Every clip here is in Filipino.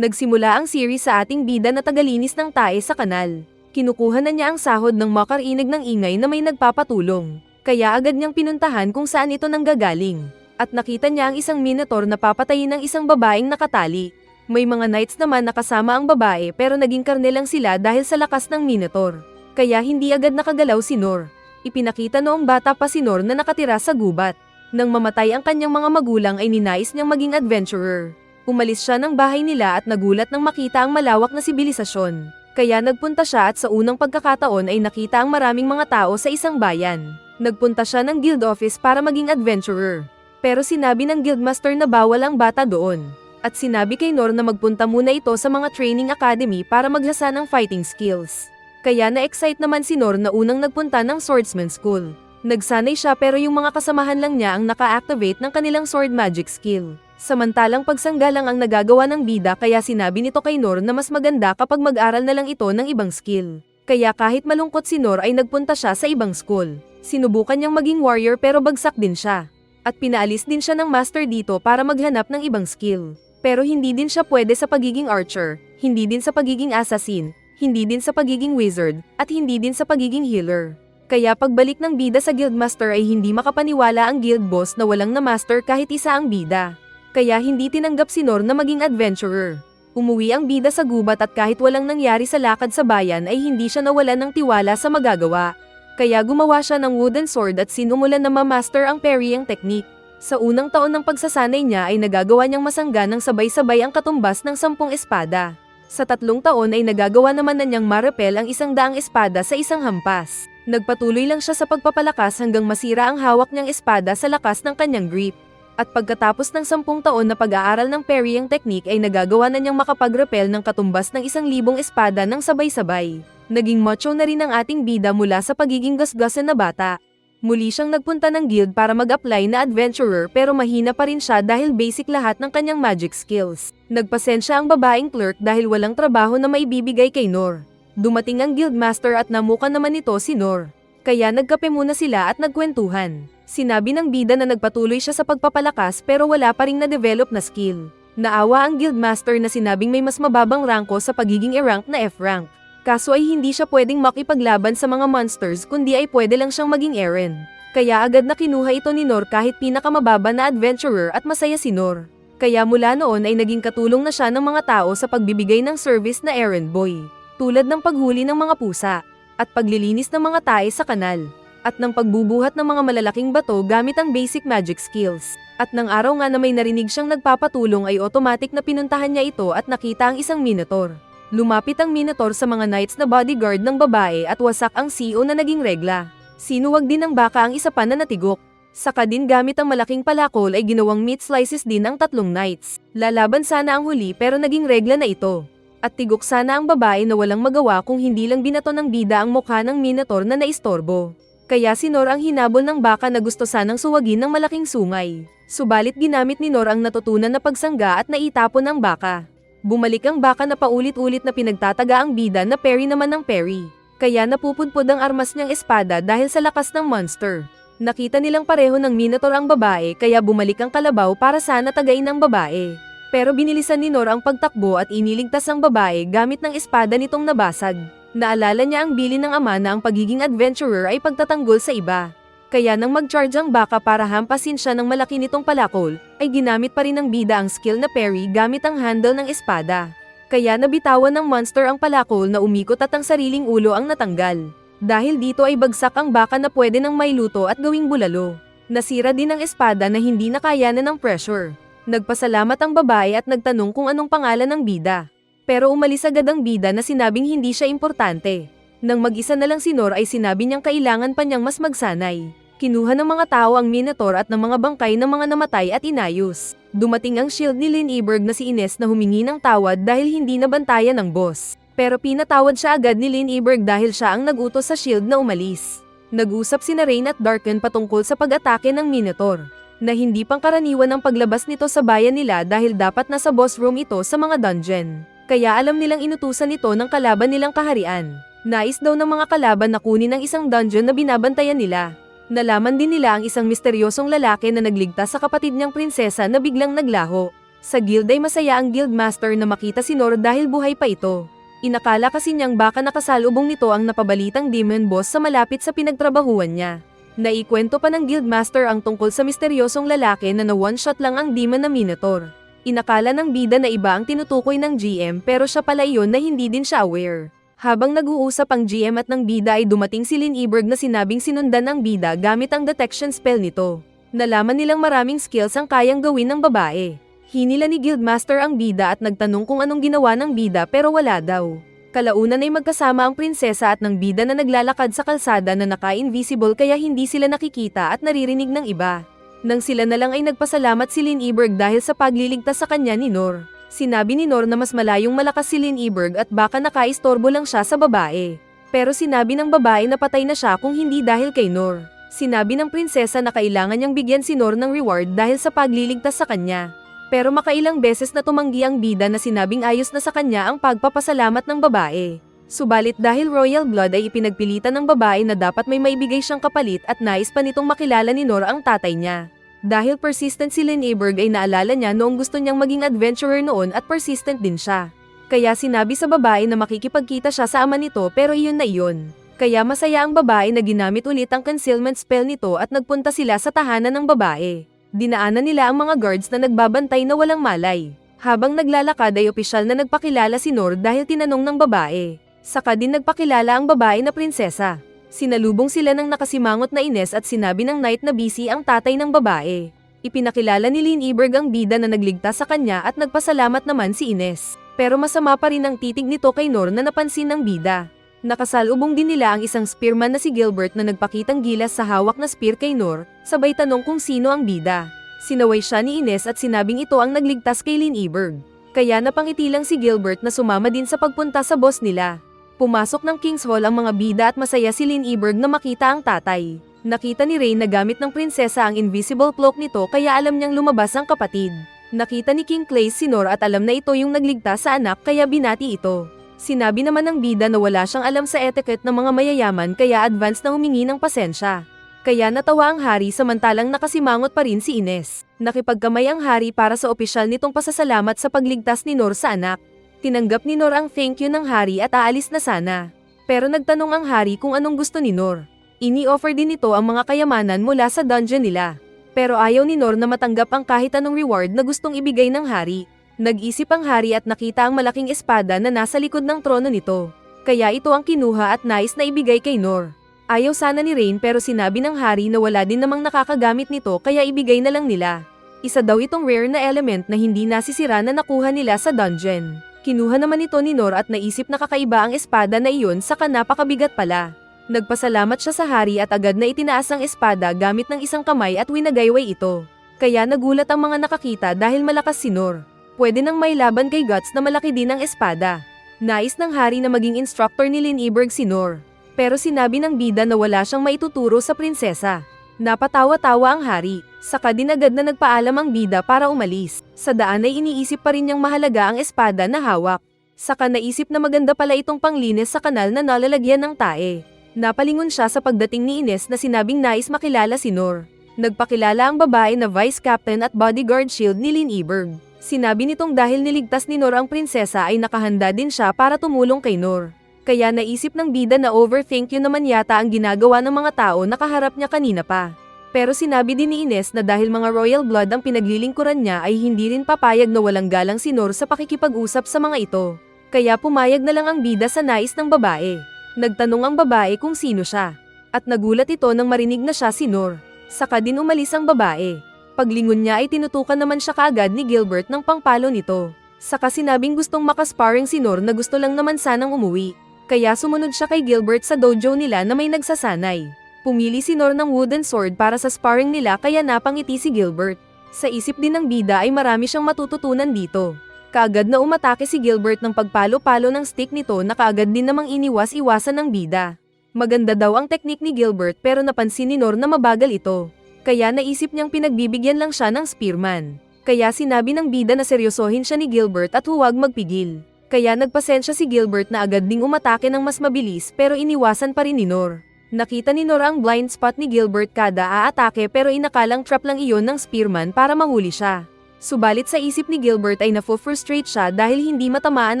Nagsimula ang series sa ating bida na tagalinis ng tae sa kanal. Kinukuha na niya ang sahod ng makarinig ng ingay na may nagpapatulong. Kaya agad niyang pinuntahan kung saan ito nanggagaling. At nakita niya ang isang minotaur na papatayin ng isang babaeng nakatali. May mga knights naman na kasama ang babae pero naging karne lang sila dahil sa lakas ng minotaur. Kaya hindi agad nakagalaw si Nor. Ipinakita noong bata pa si Nor na nakatira sa gubat. Nang mamatay ang kanyang mga magulang ay ninais niyang maging adventurer. Umalis siya ng bahay nila at nagulat nang makita ang malawak na sibilisasyon. Kaya nagpunta siya at sa unang pagkakataon ay nakita ang maraming mga tao sa isang bayan. Nagpunta siya ng guild office para maging adventurer. Pero sinabi ng guildmaster na bawal ang bata doon. At sinabi kay Nor na magpunta muna ito sa mga training academy para maghasa ng fighting skills. Kaya na-excite naman si Nor na unang nagpunta ng swordsman school. Nagsanay siya pero yung mga kasamahan lang niya ang naka-activate ng kanilang sword magic skill. Samantalang pagsangga lang ang nagagawa ng bida kaya sinabi nito kay Nor na mas maganda kapag mag-aral na lang ito ng ibang skill. Kaya kahit malungkot si Nor ay nagpunta siya sa ibang school. Sinubukan niyang maging warrior pero bagsak din siya. At pinaalis din siya ng master dito para maghanap ng ibang skill. Pero hindi din siya pwede sa pagiging archer, hindi din sa pagiging assassin, hindi din sa pagiging wizard, at hindi din sa pagiging healer. Kaya pagbalik ng bida sa guildmaster ay hindi makapaniwala ang guild boss na walang na-master kahit isa ang bida. Kaya hindi tinanggap si Nor na maging adventurer. Umuwi ang bida sa gubat at kahit walang nangyari sa lakad sa bayan ay hindi siya nawalan ng tiwala sa magagawa. Kaya gumawa siya ng wooden sword at sinumulan na ma-master ang parrying technique. Sa unang taon ng pagsasanay niya ay nagagawa niyang masangga ng sabay-sabay ang katumbas ng 10 espada. Sa 3 taon ay nagagawa naman na niyang marepel ang 100 espada sa isang hampas. Nagpatuloy lang siya sa pagpapalakas hanggang masira ang hawak niyang espada sa lakas ng kanyang grip. At pagkatapos ng 10 taon na pag-aaral ng parrying technique ay nagagawa na niyang makapag-repel ng katumbas ng 1,000 espada ng sabay-sabay. Naging macho na rin ang ating bida mula sa pagiging gasgasan na bata. Muli siyang nagpunta ng guild para mag-apply na adventurer pero mahina pa rin siya dahil basic lahat ng kanyang magic skills. Nagpasensya ang babaeng clerk dahil walang trabaho na maibibigay kay Nor. Dumating ang guildmaster at namuka naman nito si Nor. Kaya nagkape muna sila at nagkwentuhan. Sinabi ng bida na nagpatuloy siya sa pagpapalakas pero wala pa ring na-develop na skill. Naawa ang guildmaster na sinabing may mas mababang ranko sa pagiging E-rank na F-rank. Kaso ay hindi siya pwedeng makipaglaban sa mga monsters kundi ay pwede lang siyang maging Eren. Kaya agad na kinuha ito ni Nor kahit pinakamababa na adventurer at masaya si Nor. Kaya mula noon ay naging katulong na siya ng mga tao sa pagbibigay ng service na errand boy. Tulad ng paghuli ng mga pusa, at paglilinis ng mga tae sa kanal, at ng pagbubuhat ng mga malalaking bato gamit ang basic magic skills. At ng araw nga na may narinig siyang nagpapatulong ay automatic na pinuntahan niya ito at nakita ang isang minotaur. Lumapit ang minotaur sa mga knights na bodyguard ng babae at wasak ang CEO na naging regla. Sinuwag din ng baka ang isa pa na natigok. Saka din gamit ang malaking palakol ay ginawang meat slices din ang 3 knights. Lalaban sana ang huli pero naging regla na ito. At tigok sana ang babae na walang magawa kung hindi lang binato ng bida ang mukha ng minotaur na naistorbo. Kaya si Nor ang hinabol ng baka na gusto sanang suwagin ng malaking sungay. Subalit ginamit ni Nor ang natutunan na pagsangga at naitapon ang baka. Bumalik ang baka na paulit-ulit na pinagtataga ang bida na parry naman ng parry. Kaya napupudpod ang armas niyang espada dahil sa lakas ng monster. Nakita nilang pareho ng minotaur ang babae kaya bumalik ang kalabaw para sana tagain ang babae. Pero binilisan ni Nor ang pagtakbo at iniligtas ang babae gamit ng espada nitong nabasag. Naalala niya ang bilin ng ama na ang pagiging adventurer ay pagtatanggol sa iba. Kaya nang mag-charge ang baka para hampasin siya ng malaki nitong palakol, ay ginamit pa rin ng bida ang skill na parry gamit ang handle ng espada. Kaya nabitawan ng monster ang palakol na umikot at ang sariling ulo ang natanggal. Dahil dito ay bagsak ang baka na pwede nang mailuto at gawing bulalo. Nasira din ang espada na hindi nakayanan ng pressure. Nagpasalamat ang babae at nagtanong kung anong pangalan ng bida. Pero umalis agad ang bida na sinabing hindi siya importante. Nang mag-isa na lang si Nor ay sinabi niyang kailangan pa niyang mas magsanay. Kinuha ng mga tao ang minotaur at ng mga bangkay ng mga namatay at inayos. Dumating ang shield ni Lynn na si Ines na humingi ng tawad dahil hindi nabantayan ng boss. Pero pinatawad siya agad ni Lynn dahil siya ang nag-utos sa shield na umalis. Nag-usap sina Rain at Darken patungkol sa pag-atake ng minotaur. Na hindi pangkaraniwan ang paglabas nito sa bayan nila dahil dapat nasa boss room ito sa mga dungeon. Kaya alam nilang inutusan ito ng kalaban nilang kaharian. Nais daw ng mga kalaban na kunin ang isang dungeon na binabantayan nila. Nalaman din nila ang isang misteryosong lalaki na nagligtas sa kapatid niyang prinsesa na biglang naglaho. Sa guild ay masaya ang guildmaster na makita si Nor dahil buhay pa ito. Inakala kasi niyang baka nakasalubong nito ang napabalitang demon boss sa malapit sa pinagtrabahuan niya. Naikwento pa ng guildmaster ang tungkol sa misteryosong lalaki na one-shot lang ang demon na Minotaur. Inakala ng bida na iba ang tinutukoy ng GM pero siya pala iyon na hindi din siya aware. Habang nag-uusap ang GM at ng bida ay dumating si Lindbergh na sinabing sinundan ang bida gamit ang detection spell nito. Nalaman nilang maraming skills ang kayang gawin ng babae. Hinila ni Guildmaster ang bida at nagtanong kung anong ginawa ng bida pero wala daw. Kalaunan ay magkasama ang prinsesa at ng bida na naglalakad sa kalsada na naka-invisible kaya hindi sila nakikita at naririnig ng iba. Nang sila na lang ay nagpasalamat si Lindbergh dahil sa pagliligtas sa kanya ni Nor. Sinabi ni Nor na mas malayong malakas si Lindbergh at baka nakaistorbo lang siya sa babae. Pero sinabi ng babae na patay na siya kung hindi dahil kay Nor. Sinabi ng prinsesa na kailangan niyang bigyan si Nor ng reward dahil sa pagliligtas sa kanya. Pero makailang beses na tumanggi ang bida na sinabing ayos na sa kanya ang pagpapasalamat ng babae. Subalit dahil royal blood ay ipinagpilitan ng babae na dapat may maibigay siyang kapalit at nais pa nitong makilala ni Nor ang tatay niya. Dahil persistent si Lindbergh ay naalala niya noong gusto niyang maging adventurer noon at persistent din siya. Kaya sinabi sa babae na makikipagkita siya sa ama nito pero iyon na iyon. Kaya masaya ang babae na ginamit ulit ang concealment spell nito at nagpunta sila sa tahanan ng babae. Dinaanan nila ang mga guards na nagbabantay na walang malay. Habang naglalakad ay opisyal na nagpakilala si Nor dahil tinanong ng babae. Saka din nagpakilala ang babae na prinsesa. Sinalubong sila ng nakasimangot na Ines at sinabi ng knight na busy ang tatay ng babae. Ipinakilala ni Lindbergh ang bida na nagligtas sa kanya at nagpasalamat naman si Ines. Pero masama pa rin ang titig nito kay Nor na napansin ng bida. Nakasalubong din nila ang isang spearman na si Gilbert na nagpakitang gilas sa hawak na spear kay Nor, sabay tanong kung sino ang bida. Sinaway siya ni Ines at sinabing ito ang nagligtas kay Lindbergh. Kaya napangiti lang si Gilbert na sumama din sa pagpunta sa boss nila. Pumasok ng King's Hall ang mga bida at masaya si Lindbergh na makita ang tatay. Nakita ni Rain na gamit ng prinsesa ang invisible cloak nito kaya alam niyang lumabas ang kapatid. Nakita ni King Clay si Nor at alam na ito yung nagligtas sa anak kaya binati ito. Sinabi naman ng bida na wala siyang alam sa etiquette ng mga mayayaman kaya advance na humingi ng pasensya. Kaya natawa ang hari samantalang nakasimangot pa rin si Ines. Nakipagkamay ang hari para sa opisyal nitong pasasalamat sa pagligtas ni Nor sa anak. Tinanggap ni Nor ang thank you ng hari at aalis na sana. Pero nagtanong ang hari kung anong gusto ni Nor. Ini-offer din nito ang mga kayamanan mula sa dungeon nila. Pero ayaw ni Nor na matanggap ang kahit anong reward na gustong ibigay ng hari. Nag-isip ang hari at nakita ang malaking espada na nasa likod ng trono nito. Kaya ito ang kinuha at nais na ibigay kay Nor. Ayaw sana ni Rain pero sinabi ng hari na wala din namang nakakagamit nito kaya ibigay na lang nila. Isa daw itong rare na element na hindi nasisira na nakuha nila sa dungeon. Kinuha naman ito ni Nor at naisip na kakaiba ang espada na iyon saka napakabigat pala. Nagpasalamat siya sa hari at agad na itinaas ang espada gamit ng isang kamay at winagayway ito. Kaya nagulat ang mga nakakita dahil malakas si Nor. Pwede nang may laban kay Guts na malaki din ang espada. Nais ng hari na maging instructor ni Lindbergh si Nor. Pero sinabi ng bida na wala siyang maituturo sa prinsesa. Napatawa-tawa ang hari. Saka din agad na nagpaalam ang bida para umalis. Sa daan ay iniisip pa rin niyang mahalaga ang espada na hawak. Saka naisip na maganda pala itong panglinis sa kanal na nalalagyan ng tae. Napalingon siya sa pagdating ni Ines na sinabing nais makilala si Nor. Nagpakilala ang babae na vice captain at bodyguard shield ni Lindbergh. Sinabi nitong dahil niligtas ni Nor ang prinsesa ay nakahanda din siya para tumulong kay Nor. Kaya naisip ng bida na overthink yun naman yata ang ginagawa ng mga tao na kaharap niya kanina pa. Pero sinabi din ni Ines na dahil mga royal blood ang pinaglilingkuran niya ay hindi rin papayag na walang galang si Nor sa pakikipag-usap sa mga ito. Kaya pumayag na lang ang bida sa nais ng babae. Nagtanong ang babae kung sino siya. At nagulat ito nang marinig na siya si Nor. Saka din umalis ang babae. Paglingon niya ay tinutukan naman siya kaagad ni Gilbert ng pangpalo nito. Saka sinabing gustong makasparring si Nor na gusto lang naman sanang umuwi. Kaya sumunod siya kay Gilbert sa dojo nila na may nagsasanay. Pumili si Nor ng wooden sword para sa sparring nila kaya napangiti si Gilbert. Sa isip din ng bida ay marami siyang matututunan dito. Kaagad na umatake si Gilbert ng pagpalo-palo ng stick nito na kaagad din namang iniwas-iwasan ng bida. Maganda daw ang teknik ni Gilbert pero napansin ni Nor na mabagal ito. Kaya naisip niyang pinagbibigyan lang siya ng spearman. Kaya sinabi ng bida na seryosohin siya ni Gilbert at huwag magpigil. Kaya nagpasensya si Gilbert na agad ding umatake ng mas mabilis pero iniwasan pa rin ni Nor. Nakita ni Nor ang blind spot ni Gilbert kada aatake pero inakalang trap lang iyon ng spearman para mahuli siya. Subalit sa isip ni Gilbert ay nafo-frustrate siya dahil hindi matamaan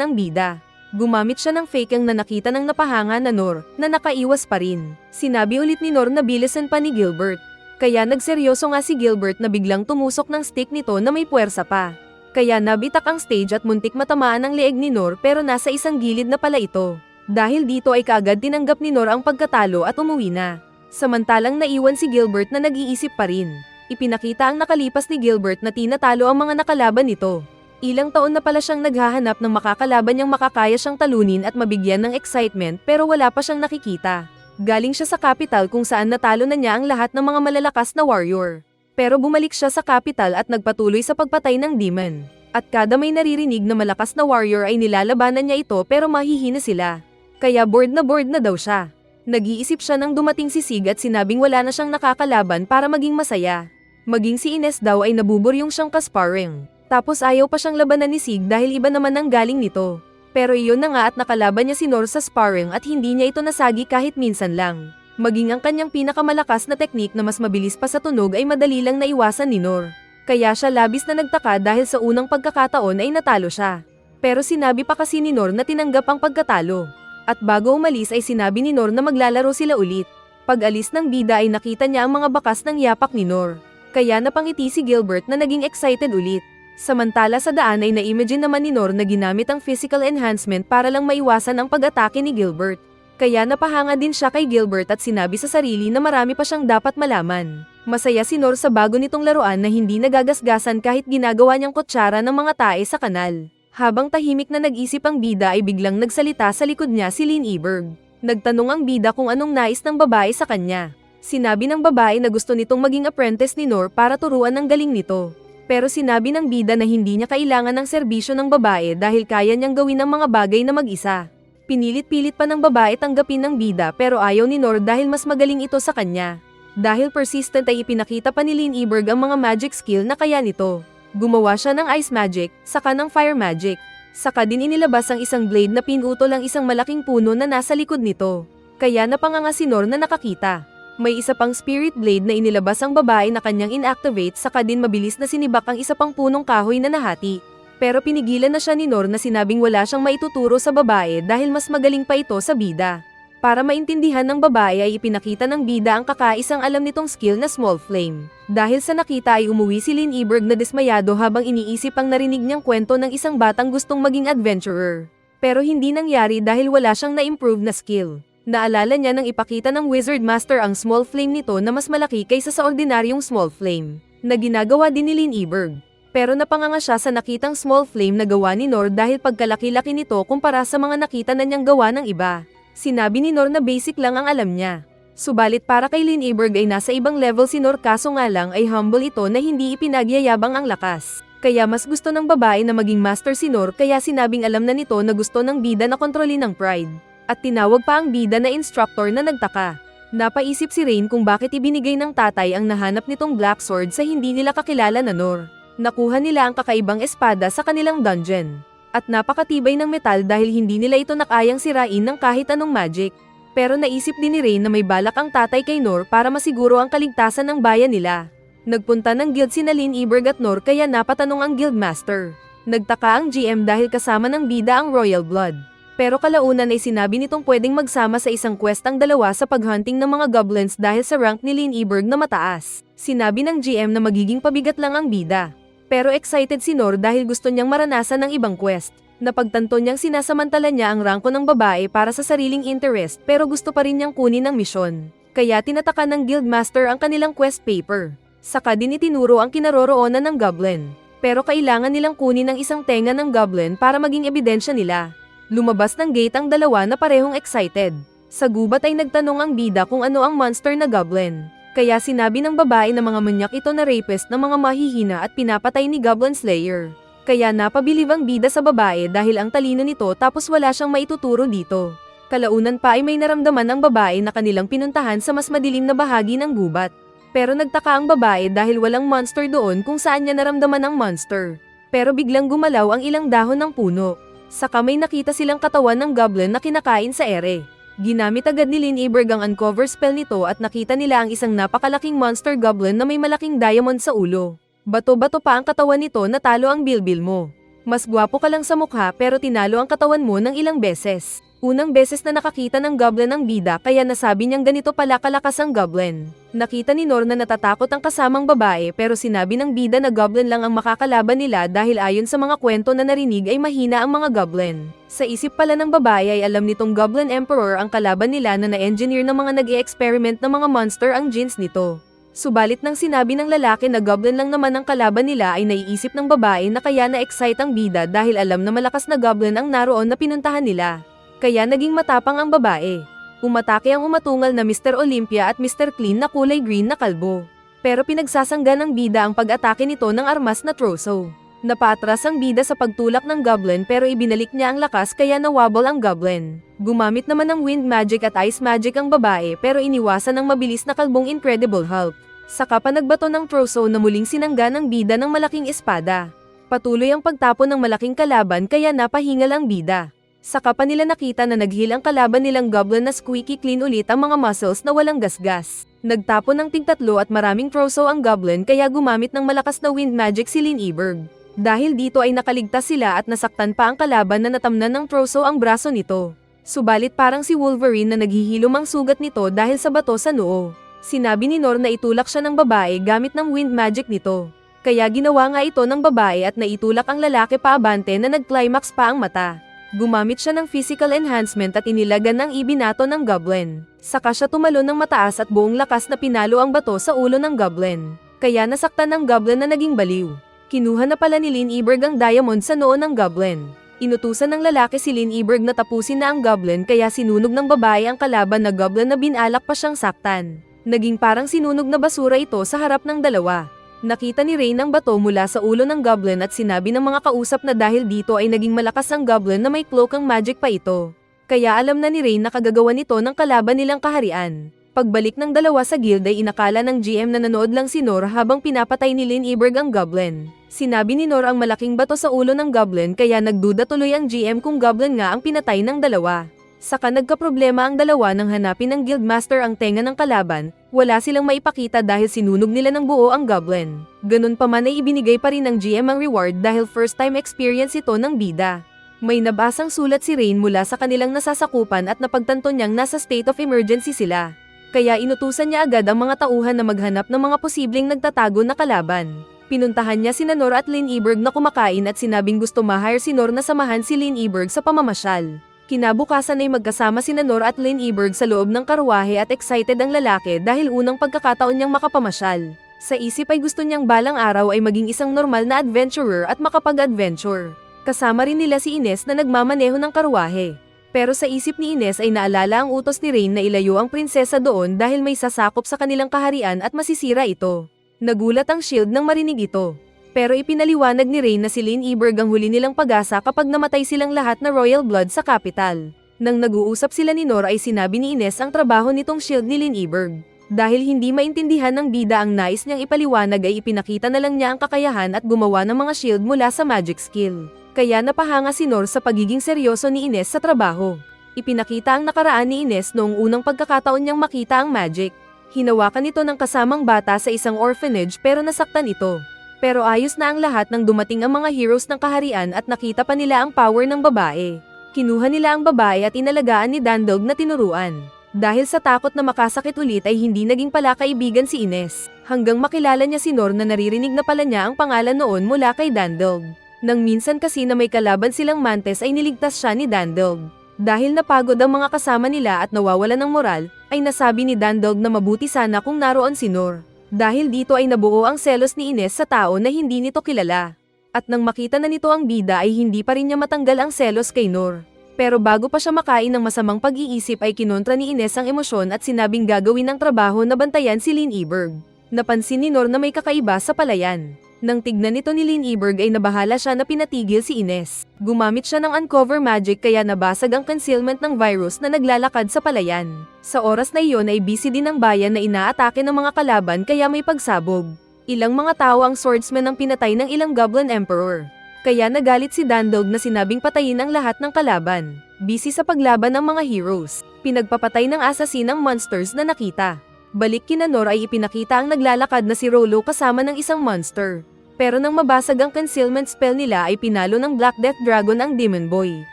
ang bida. Gumamit siya ng fake ang nakita ng napahanga na Nor, na nakaiwas pa rin. Sinabi ulit ni Nor na bilisan pa ni Gilbert. Kaya nagseryoso nga si Gilbert na biglang tumusok ng stick nito na may puwersa pa. Kaya nabitak ang stage at muntik matamaan ang leeg ni Nor pero nasa isang gilid na pala ito. Dahil dito ay kaagad tinanggap ni Nor ang pagkatalo at umuwi na. Samantalang naiwan si Gilbert na nag-iisip pa rin. Ipinakita ang nakalipas ni Gilbert na tinatalo ang mga nakalaban nito. Ilang taon na pala siyang naghahanap ng makakalaban niyang makakaya siyang talunin at mabigyan ng excitement pero wala pa siyang nakikita. Galing siya sa capital kung saan natalo na niya ang lahat ng mga malalakas na warrior. Pero bumalik siya sa capital at nagpatuloy sa pagpatay ng demon. At kada may naririnig na malakas na warrior ay nilalabanan niya ito pero mahihina sila. Kaya bored na daw siya. Nag-iisip siya nang dumating si Sig at sinabing wala na siyang nakakalaban para maging masaya. Maging si Ines daw ay nabuburyong siyang kasparring. Tapos ayaw pa siyang labanan ni Sig dahil iba naman ang galing nito. Pero iyon na nga at nakalaban niya si Nor sa sparring at hindi niya ito nasagi kahit minsan lang. Maging ang kanyang pinakamalakas na teknik na mas mabilis pa sa tunog ay madali lang naiwasan ni Nor. Kaya siya labis na nagtaka dahil sa unang pagkakataon ay natalo siya. Pero sinabi pa kasi ni Nor na tinanggap ang pagkatalo. At bago umalis ay sinabi ni Nor na maglalaro sila ulit. Pag alis ng bida ay nakita niya ang mga bakas ng yapak ni Nor. Kaya napangiti si Gilbert na naging excited ulit. Samantala sa daan ay na-imagine naman ni Nor na ginamit ang physical enhancement para lang maiwasan ang pag-atake ni Gilbert. Kaya napahanga din siya kay Gilbert at sinabi sa sarili na marami pa siyang dapat malaman. Masaya si Nor sa bago nitong laruan na hindi nagagasgasan kahit ginagawa niyang kutsara ng mga tae sa kanal. Habang tahimik na nag-isip ang bida ay biglang nagsalita sa likod niya si Lynn Eberg. Nagtanong ang bida kung anong nais ng babae sa kanya. Sinabi ng babae na gusto nitong maging apprentice ni Nor para turuan ng galing nito. Pero sinabi ng bida na hindi niya kailangan ng serbisyo ng babae dahil kaya niyang gawin ang mga bagay na mag-isa. Pinilit-pilit pa ng babae tanggapin ng bida pero ayaw ni Nor dahil mas magaling ito sa kanya. Dahil persistent ay ipinakita pa ni Lynn Eberg ang mga magic skill na kaya nito. Gumawa siya ng ice magic, saka ng fire magic. Saka din inilabas ang isang blade na pinutol ang isang malaking puno na nasa likod nito. Kaya napanganga si Nor na nakakita. May isa pang spirit blade na inilabas ang babae na kanyang inactivate saka din mabilis na sinibak ang isa pang punong kahoy na nahati. Pero pinigilan na siya ni Nor na sinabing wala siyang maituturo sa babae dahil mas magaling pa ito sa bida. Para maintindihan ng babae ay ipinakita ng bida ang kakaisang alam nitong skill na small flame. Dahil sa nakita ay umuwi si Lynn Eberg na dismayado habang iniisip ang narinig niyang kwento ng isang batang gustong maging adventurer. Pero hindi nangyari dahil wala siyang na-improve na skill. Naalala niya nang ipakita ng Wizard Master ang small flame nito na mas malaki kaysa sa ordinaryong small flame, na ginagawa din ni Lynn Eberg. Pero napanganga siya sa nakitang small flame na gawa ni Nor dahil pagkalaki-laki nito kumpara sa mga nakita na niyang gawa ng iba. Sinabi ni Nor na basic lang ang alam niya. Subalit para kay Lynn Eberg ay nasa ibang level si Nor kaso nga lang ay humble ito na hindi ipinagyayabang ang lakas. Kaya mas gusto ng babae na maging master si Nor kaya sinabing alam na nito na gusto ng bida na kontrolin ng pride. At tinawag pa ang bida na instructor na nagtaka. Napaisip si Rain kung bakit ibinigay ng tatay ang nahanap nitong Black Sword sa hindi nila kakilala na Nor. Nakuha nila ang kakaibang espada sa kanilang dungeon. At napakatibay ng metal dahil hindi nila ito nakayang sirain ng kahit anong magic. Pero naisip din ni Rain na may balak ang tatay kay Nor para masiguro ang kaligtasan ng bayan nila. Nagpunta ng guild si Lynn Eberg at Nor kaya napatanong ang guildmaster. Nagtaka ang GM dahil kasama ng bida ang Royal Blood. Pero kalaunan ay sinabi nitong pwedeng magsama sa isang quest ang dalawa sa paghunting ng mga goblins dahil sa rank ni Lynn Eberg na mataas. Sinabi ng GM na magiging pabigat lang ang bida. Pero excited si Nor dahil gusto niyang maranasan ng ibang quest. Napagtanto niyang sinasamantala niya ang rangko ng babae para sa sariling interest pero gusto pa rin niyang kunin ang misyon. Kaya tinataka ng guildmaster ang kanilang quest paper. Saka din itinuro ang kinaroroonan ng goblin. Pero kailangan nilang kunin ang isang tenga ng goblin para maging ebidensya nila. Lumabas ng gate ang dalawa na parehong excited. Sa gubat ay nagtanong ang bida kung ano ang monster na goblin. Kaya sinabi ng babae na mga manyak ito na rapist ng mga mahihina at pinapatay ni Goblin Slayer. Kaya napabilib ang bida sa babae dahil ang talino nito tapos wala siyang maituturo dito. Kalaunan pa ay may naramdaman ang babae na kanilang pinuntahan sa mas madilim na bahagi ng gubat. Pero nagtaka ang babae dahil walang monster doon kung saan niya naramdaman ang monster. Pero biglang gumalaw ang ilang dahon ng puno. Saka may nakita silang katawan ng goblin na kinakain sa ere. Ginamit agad ni Lynn Eberg ang uncover spell nito at nakita nila ang isang napakalaking monster goblin na may malaking diamond sa ulo. Bato-bato pa ang katawan nito na talo ang bilbil mo. Mas gwapo ka lang sa mukha pero tinalo ang katawan mo ng ilang beses. Unang beses na nakakita ng goblin ang bida kaya nasabi niyang ganito pala kalakas ang goblin. Nakita ni Nor na natatakot ang kasamang babae pero sinabi ng bida na goblin lang ang makakalaban nila dahil ayon sa mga kwento na narinig ay mahina ang mga goblin. Sa isip pala ng babae ay alam nitong Goblin Emperor ang kalaban nila na na-engineer ng mga nag-e-experiment ng mga monster ang genes nito. Subalit nang sinabi ng lalaki na goblin lang naman ang kalaban nila ay naiisip ng babae na kaya na-excite ang bida dahil alam na malakas na goblin ang naroon na pinuntahan nila. Kaya naging matapang ang babae. Umatake ang umatungal na Mr. Olympia at Mr. Clean na kulay green na kalbo. Pero pinagsasangga ng bida ang pag-atake nito ng armas na troso. Napaatras ang bida sa pagtulak ng goblin pero ibinalik niya ang lakas kaya nawabol ang goblin. Gumamit naman ng wind magic at ice magic ang babae pero iniwasan ng mabilis na kalbong Incredible Hulk. Saka pa nagbato ng troso na muling sinangga ng bida ng malaking espada. Patuloy ang pagtapon ng malaking kalaban kaya napahingal ang bida. Saka pa nila nakita na naghil ang kalaban nilang goblin na squeaky clean ulit ang mga muscles na walang gasgas. Nagtapon ng tingtatlo at maraming troso ang goblin kaya gumamit ng malakas na wind magic si Lin Iberg. Dahil dito ay nakaligtas sila at nasaktan pa ang kalaban na natamnan ng troso ang braso nito. Subalit parang si Wolverine na naghihilom ang sugat nito dahil sa bato sa noo. Sinabi ni Nor na itulak siya ng babae gamit ng wind magic nito. Kaya ginawa nga ito ng babae at naitulak ang lalaki paabante na nag-climax pa ang mata. Gumamit siya ng physical enhancement at inilagan ng ibinato ng goblin. Saka siya tumalon ng mataas at buong lakas na pinalo ang bato sa ulo ng goblin. Kaya nasaktan ng goblin na naging baliw. Kinuha na pala ni Lin Iberg ang diamond sa noo ng goblin. Inutusan ng lalaki si Lin Iberg na tapusin na ang goblin kaya sinunog ng babae ang kalaban na goblin na binalak pa siyang saktan. Naging parang sinunog na basura ito sa harap ng dalawa. Nakita ni Rain ang bato mula sa ulo ng goblin at sinabi ng mga kausap na dahil dito ay naging malakas ang goblin na may cloak ang magic pa ito. Kaya alam na ni Rain na kagagawa nito ng kalaban nilang kaharian. Pagbalik ng dalawa sa guild ay inakala ng GM na nanood lang si Nor habang pinapatay ni Lin Iberg ang goblin. Sinabi ni Nor ang malaking bato sa ulo ng goblin kaya nagduda tuloy ang GM kung goblin nga ang pinatay ng dalawa. Saka nagkaproblema ang dalawa nang hanapin ng guildmaster ang tenga ng kalaban, wala silang maipakita dahil sinunog nila ng buo ang goblin. Ganun pa man ay ibinigay pa rin ng GM ang reward dahil first time experience ito ng bida. May nabasang sulat si Rain mula sa kanilang nasasakupan at napagtanto niyang nasa state of emergency sila. Kaya inutusan niya agad ang mga tauhan na maghanap ng mga posibleng nagtatago na kalaban. Pinuntahan niya sina Nor at Lin Iberg na kumakain at sinabing gusto ma-hire si Nor na samahan si Lin Iberg sa pamamasyal. Kinabukasan ay magkasama sina Nor at Lin Iberg sa loob ng karwahe at excited ang lalaki dahil unang pagkakataon niyang makapamasyal. Sa isip ay gusto niyang balang araw ay maging isang normal na adventurer at makapag-adventure. Kasama rin nila si Ines na nagmamaneho ng karwahe. Pero sa isip ni Ines ay naalala ang utos ni Rain na ilayo ang prinsesa doon dahil may sasakop sa kanilang kaharian at masisira ito. Nagulat ang Shield nang marinig ito. Pero ipinaliwanag ni Rain na si Lin Iberg ang huli nilang pag-asa kapag namatay silang lahat na royal blood sa capital. Nang nag-uusap sila ni Nor ay sinabi ni Ines ang trabaho nitong shield ni Lin Iberg. Dahil hindi maintindihan ng bida ang nais niyang ipaliwanag ay ipinakita na lang niya ang kakayahan at gumawa ng mga shield mula sa magic skill. Kaya napahanga si Nor sa pagiging seryoso ni Ines sa trabaho. Ipinakita ang nakaraan ni Ines noong unang pagkakataon niyang makita ang magic. Hinawakan ito ng kasamang bata sa isang orphanage pero nasaktan ito. Pero ayos na ang lahat nang dumating ang mga heroes ng kaharian at nakita pa nila ang power ng babae. Kinuha nila ang babae at inalagaan ni Dandog na tinuruan. Dahil sa takot na makasakit ulit ay hindi naging pala kaibigan si Ines. Hanggang makilala niya si Nor na naririnig na pala niya ang pangalan noon mula kay Dandog. Nang minsan kasi na may kalaban silang mantes ay niligtas siya ni Dandog. Dahil napagod ang mga kasama nila at nawawala ng moral, ay nasabi ni Dandog na mabuti sana kung naroon si Nor. Dahil dito ay nabuo ang selos ni Ines sa tao na hindi nito kilala. At nang makita na nito ang bida ay hindi pa rin niya matanggal ang selos kay Nor. Pero bago pa siya makain ng masamang pag-iisip ay kinontra ni Ines ang emosyon at sinabing gagawin ng trabaho na bantayan si Lin Iberg. Napansin ni Nor na may kakaiba sa palayan. Nang tignan nito ni Lin Iberg ay nabahala siya na pinatigil si Ines. Gumamit siya ng uncover magic kaya nabasag ang concealment ng virus na naglalakad sa palayan. Sa oras na iyon ay busy din ang bayan na inaatake ng mga kalaban kaya may pagsabog. Ilang mga tao ang swordsman ang pinatay ng ilang Goblin Emperor. Kaya nagalit si Dandog na sinabing patayin ang lahat ng kalaban. Busy sa paglaban ng mga heroes. Pinagpapatay ng assassin ang monsters na nakita. Balik kina Nor ay ipinakita ang naglalakad na si Rolo kasama ng isang monster. Pero nang mabasag ang concealment spell nila ay pinalo ng Black Death Dragon ang Demon Boy.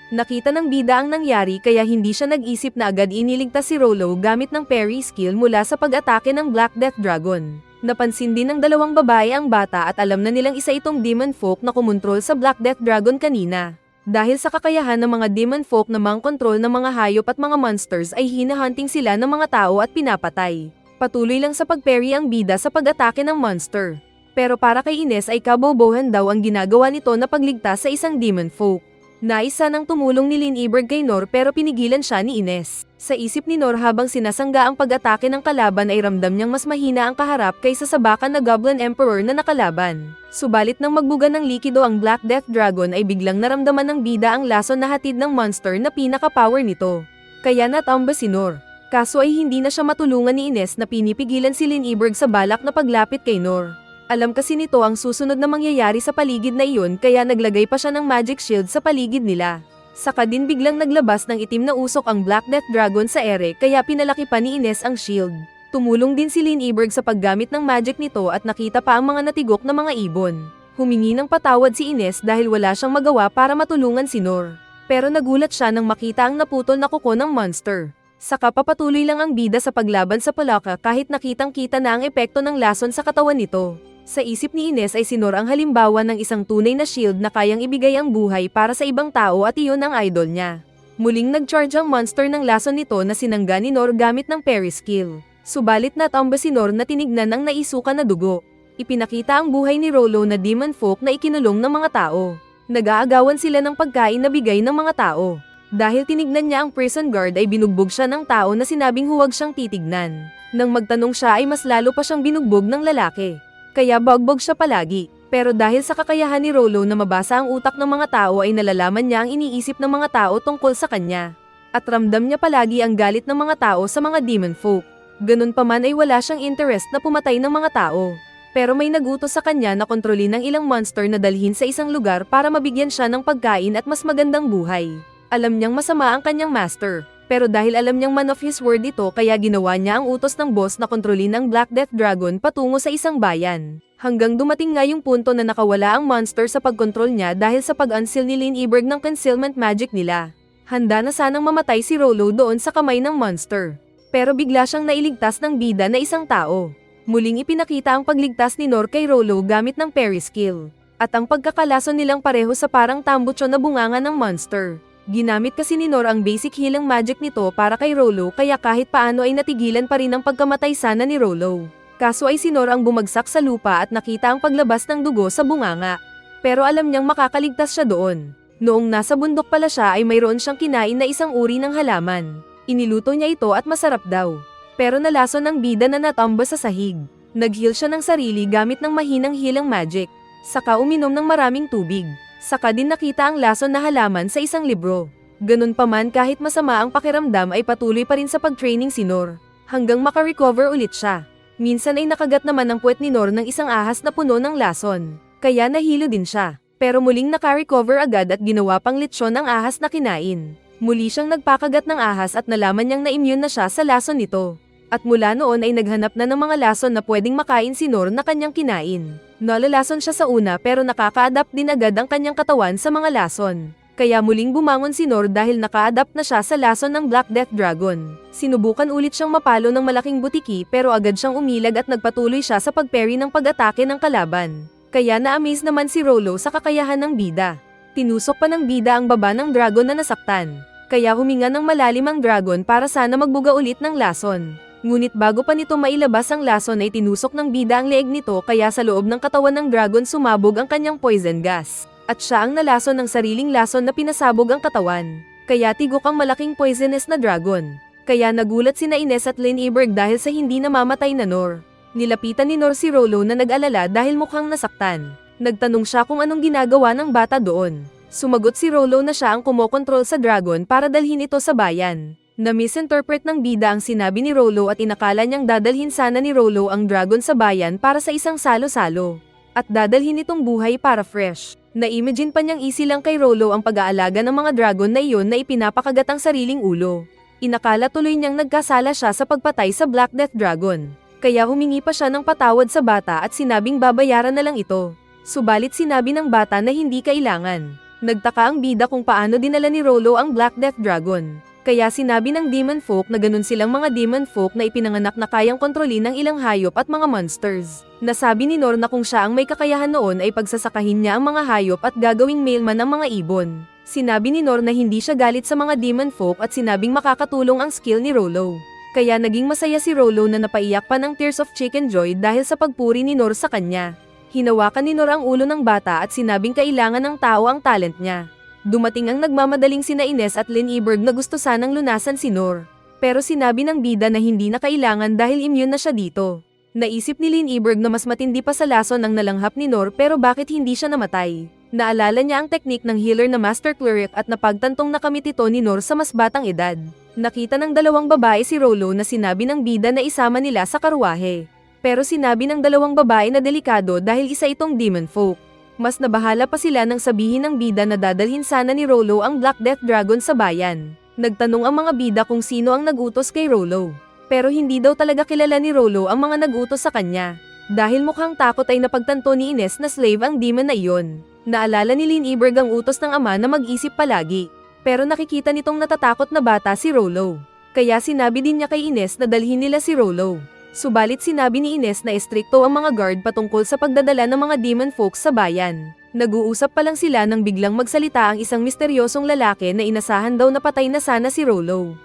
Nakita ng bida ang nangyari kaya hindi siya nag-isip na agad iniligtas si Rollo gamit ng parry skill mula sa pag-atake ng Black Death Dragon. Napansin din ng dalawang babae ang bata at alam na nilang isa itong demon folk na kumontrol sa Black Death Dragon kanina. Dahil sa kakayahan ng mga demon folk na mang-control ng mga hayop at mga monsters ay hinahunting sila ng mga tao at pinapatay. Patuloy lang sa pag-parry ang bida sa pag-atake ng monster. Pero para kay Ines ay kabobohan daw ang ginagawa nito na pagligtas sa isang demon folk. Naisa nang tumulong ni Lynn Eberg kay Nor pero pinigilan siya ni Ines. Sa isip ni Nor habang sinasangga ang pag-atake ng kalaban ay ramdam niyang mas mahina ang kaharap kaysa sa baka na Goblin Emperor na nakalaban. Subalit nang magbuga ng likido ang Black Death Dragon ay biglang naramdaman ng bida ang lason na hatid ng monster na pinaka-power nito. Kaya natamba si Nor. Kaso ay hindi na siya matulungan ni Ines na pinipigilan si Lynn Eberg sa balak na paglapit kay Nor. Alam kasi nito ang susunod na mangyayari sa paligid na iyon kaya naglagay pa siya ng magic shield sa paligid nila. Saka din biglang naglabas ng itim na usok ang Black Death Dragon sa ere kaya pinalaki pa ni Ines ang shield. Tumulong din si Lynn Eberg sa paggamit ng magic nito at nakita pa ang mga natigok na mga ibon. Humingi ng patawad si Ines dahil wala siyang magawa para matulungan si Nor. Pero nagulat siya nang makita ang naputol na kuko ng monster. Saka papatuloy lang ang bida sa paglaban sa palaka kahit nakitang-kita na ang epekto ng lason sa katawan nito. Sa isip ni Ines ay si Nor ang halimbawa ng isang tunay na shield na kayang ibigay ang buhay para sa ibang tao at iyon ang idol niya. Muling nag-charge ang monster ng lason nito na sinangga ni Nor gamit ng parry skill. Subalit natamba si Nor na tinignan ang naisukan na dugo. Ipinakita ang buhay ni Rollo na demon folk na ikinulong ng mga tao. Nag-aagawan sila ng pagkain na bigay ng mga tao. Dahil tinignan niya ang prison guard ay binugbog siya ng tao na sinabing huwag siyang titignan. Nang magtanong siya ay mas lalo pa siyang binugbog ng lalaki. Kaya bagbog siya palagi. Pero dahil sa kakayahan ni Rollo na mabasa ang utak ng mga tao ay nalalaman niya ang iniisip ng mga tao tungkol sa kanya. At ramdam niya palagi ang galit ng mga tao sa mga demon folk. Ganun pa man ay wala siyang interest na pumatay ng mga tao. Pero may nagutos sa kanya na kontrolin ng ilang monster na dalhin sa isang lugar para mabigyan siya ng pagkain at mas magandang buhay. Alam niyang masama ang kanyang master. Pero dahil alam niyang man of his word ito kaya ginawa niya ang utos ng boss na kontrolin ang Black Death Dragon patungo sa isang bayan. Hanggang dumating nga yung punto na nakawala ang monster sa pagkontrol niya dahil sa pag-unseal ni Lynn Eberg ng concealment magic nila. Handa na sanang mamatay si Rollo doon sa kamay ng monster. Pero bigla siyang nailigtas ng bida na isang tao. Muling ipinakita ang pagligtas ni Nor kay Rollo gamit ng parry skill. At ang pagkakalason nilang pareho sa parang tambutso na bunganga ng monster. Ginamit kasi ni Nor ang basic healing magic nito para kay Rollo kaya kahit paano ay natigilan pa rin ang pagkamatay sana ni Rollo. Kaso ay si Nor ang bumagsak sa lupa at nakita ang paglabas ng dugo sa bunganga. Pero alam niyang makakaligtas siya doon. Noong nasa bundok pala siya ay mayroon siyang kinain na isang uri ng halaman. Iniluto niya ito at masarap daw. Pero nalason ng bida na natamba sa sahig. Nag-heal siya ng sarili gamit ng mahinang healing magic. Saka uminom ng maraming tubig. Saka din nakita ang lason na halaman sa isang libro. Ganun pa man kahit masama ang pakiramdam ay patuloy pa rin sa pag-training si Nor. Hanggang makarecover ulit siya. Minsan ay nakagat naman ang puwet ni Nor ng isang ahas na puno ng lason. Kaya nahilo din siya. Pero muling nakarecover agad at ginawa pang lechon ng ahas na kinain. Muli siyang nagpakagat ng ahas at nalaman niyang na-immune na siya sa lason nito. At mula noon ay naghanap na ng mga lason na pwedeng makain si Nor na kanyang kinain. Nalalason siya sa una pero nakaka-adapt din agad ang kanyang katawan sa mga lason. Kaya muling bumangon si Nor dahil naka-adapt na siya sa lason ng Black Death Dragon. Sinubukan ulit siyang mapalo ng malaking butiki pero agad siyang umilag at nagpatuloy siya sa pag-parry ng pag-atake ng kalaban. Kaya na-amaze naman si Rollo sa kakayahan ng bida. Tinusok pa ng bida ang baba ng dragon na nasaktan. Kaya huminga ng malalim ang dragon para sana magbuga ulit ng lason. Ngunit bago pa nito mailabas ang lason ay tinusok ng bida ang leeg nito kaya sa loob ng katawan ng dragon sumabog ang kanyang poison gas. At siya ang nalason ng sariling lason na pinasabog ang katawan. Kaya tigok ang malaking poisonous na dragon. Kaya nagulat sina Ines at Lynn Eberg dahil sa hindi namamatay na Nor. Nilapitan ni Nor si Rollo na nag-alala dahil mukhang nasaktan. Nagtanong siya kung anong ginagawa ng bata doon. Sumagot si Rollo na siya ang kumokontrol sa dragon para dalhin ito sa bayan. Na-misinterpret ng bida ang sinabi ni Rollo at inakala niyang dadalhin sana ni Rollo ang dragon sa bayan para sa isang salo-salo. At dadalhin itong buhay para fresh. Na-imagine pa niyang easy lang kay Rollo ang pag-aalaga ng mga dragon na iyon na ipinapakagat ang sariling ulo. Inakala tuloy niyang nagkasala siya sa pagpatay sa Black Death Dragon. Kaya humingi pa siya ng patawad sa bata at sinabing babayaran na lang ito. Subalit sinabi ng bata na hindi kailangan. Nagtaka ang bida kung paano dinala ni Rollo ang Black Death Dragon. Kaya sinabi ng demon folk na ganun silang mga demon folk na ipinanganak na kayang kontrolin ng ilang hayop at mga monsters. Nasabi ni Nor na kung siya ang may kakayahan noon ay pagsasakahin niya ang mga hayop at gagawing mailman ng mga ibon. Sinabi ni Nor na hindi siya galit sa mga demon folk at sinabing makakatulong ang skill ni Rollo. Kaya naging masaya si Rollo na napaiyak pa ng tears of chicken joy dahil sa pagpuri ni Nor sa kanya. Hinawakan ni Nor ang ulo ng bata at sinabing kailangan ng tao ang talent niya. Dumating ang nagmamadaling sina Ines at Lynn Eberg na gusto sanang lunasan si Nor. Pero sinabi ng bida na hindi na kailangan dahil immune na siya dito. Naisip ni Lynn Eberg na mas matindi pa sa lason ang nalanghap ni Nor pero bakit hindi siya namatay. Naalala niya ang teknik ng healer na Master Cleric at napagtantong nakamit ito ni Nor sa mas batang edad. Nakita ng dalawang babae si Rollo na sinabi ng bida na isama nila sa karwahe. Pero sinabi ng dalawang babae na delikado dahil isa itong demon folk. Mas nabahala pa sila nang sabihin ng bida na dadalhin sana ni Rollo ang Black Death Dragon sa bayan. Nagtanong ang mga bida kung sino ang nagutos kay Rollo. Pero hindi daw talaga kilala ni Rollo ang mga nagutos sa kanya. Dahil mukhang takot ay napagtanto ni Ines na slave ang demon na iyon. Naalala ni Lynn Eberg ang utos ng ama na mag-isip palagi. Pero nakikita nitong natatakot na bata si Rollo. Kaya sinabi din niya kay Ines na dalhin nila si Rollo. Subalit sinabi ni Ines na estrikto ang mga guard patungkol sa pagdadala ng mga demon folks sa bayan. Nag-uusap pa lang sila nang biglang magsalita ang isang misteryosong lalaki na inasahan daw na patay na sana si Rollo.